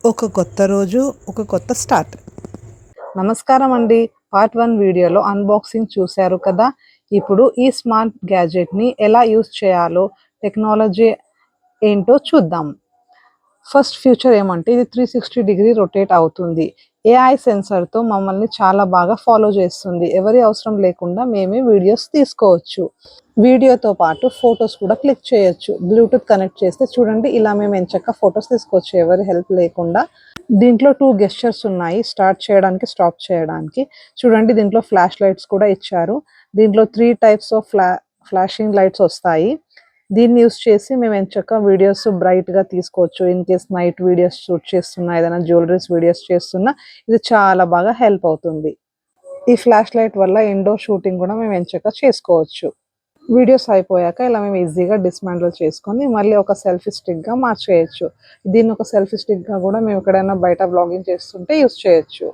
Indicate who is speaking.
Speaker 1: ఒక కొత్త రోజు, ఒక కొత్త స్టార్ట్.
Speaker 2: నమస్కారం అండి. పార్ట్ 1 వీడియోలో అన్బాక్సింగ్ చూశారు కదా. ఇప్పుడు ఈ స్మార్ట్ గ్యాజెట్ని ఎలా యూస్ చేయాలో, టెక్నాలజీ ఏంటో చూద్దాం. ఫస్ట్ ఫ్యూచర్ ఏమంటే ఇది 360 రొటేట్ అవుతుంది. ఏఐ సెన్సర్తో మమ్మల్ని చాలా బాగా ఫాలో చేస్తుంది. ఎవరి అవసరం లేకుండా మేమే వీడియోస్ తీసుకోవచ్చు. వీడియోతో పాటు ఫొటోస్ కూడా క్లిక్ చేయొచ్చు. బ్లూటూత్ కనెక్ట్ చేస్తే చూడండి, ఇలా మేము ఎంచక్కా ఫొటోస్ తీసుకోవచ్చు ఎవరి హెల్ప్ లేకుండా. దీంట్లో 2 గెస్చర్స్ ఉన్నాయి, స్టార్ట్ చేయడానికి, స్టాప్ చేయడానికి. చూడండి, దీంట్లో ఫ్లాష్ లైట్స్ కూడా ఇచ్చారు. దీంట్లో 3 టైప్స్ ఆఫ్ ఫ్లాషింగ్ లైట్స్ వస్తాయి. దీన్ని యూస్ చేసి మేము ఎంచక్కా వీడియోస్ బ్రైట్గా తీసుకోవచ్చు. In case night videos shoot చేస్తున్నా, ఏదైనా జ్యువెలరీస్ వీడియోస్ చేస్తున్నా ఇది చాలా బాగా హెల్ప్ అవుతుంది. ఈ ఫ్లాష్ లైట్ వల్ల ఇండోర్ షూటింగ్ కూడా మేము ఎంచక్కా చేసుకోవచ్చు. వీడియోస్ అయిపోయాక ఇలా మేము ఈజీగా డిస్మాంటిల్ చేసుకొని మళ్ళీ ఒక సెల్ఫీ స్టిక్గా మార్చేయచ్చు. దీన్ని ఒక సెల్ఫీ స్టిక్గా కూడా మేము ఎక్కడైనా బయట వ్లాగింగ్ చేస్తుంటే యూస్ చేయొచ్చు.